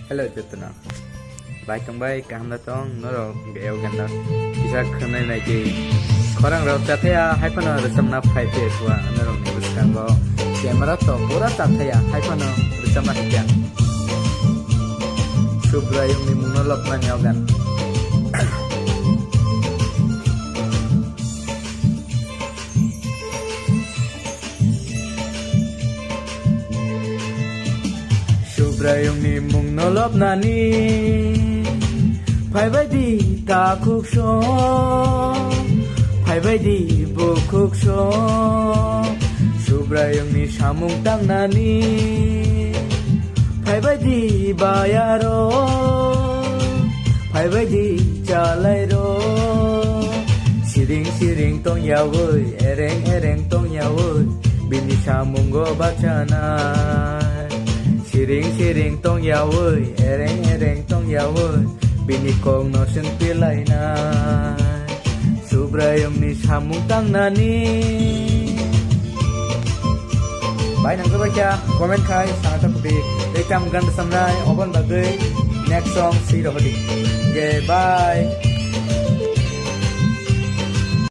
Hello Jatana. Bai tong bai kaham na tong noro geo ganda. Bisa khanai nai ki khorang rok chathaya haipano resam phai pe thua noro ni buskang go camera to pura chathaya haipano resam hikya. Subra yung ni monolog na nyagan. Prayong ni mong nolop na ni Phai bai di ta khuk so Phai bai di bu khuk so Subrayong ni samung tang na ni Phai bai di bayaro Phai bai di chalai ro Siring siring tong yawoi ereng ereng tong yawoi Bini samung go bacana Siring siring tong yawoi ereng ereng tong yawoi bini kong no sen pilai na subrayong ni samung tang nani bai nang baca komen kai sangat putih rekam gan samrai oban bagai next song si rohdi bye.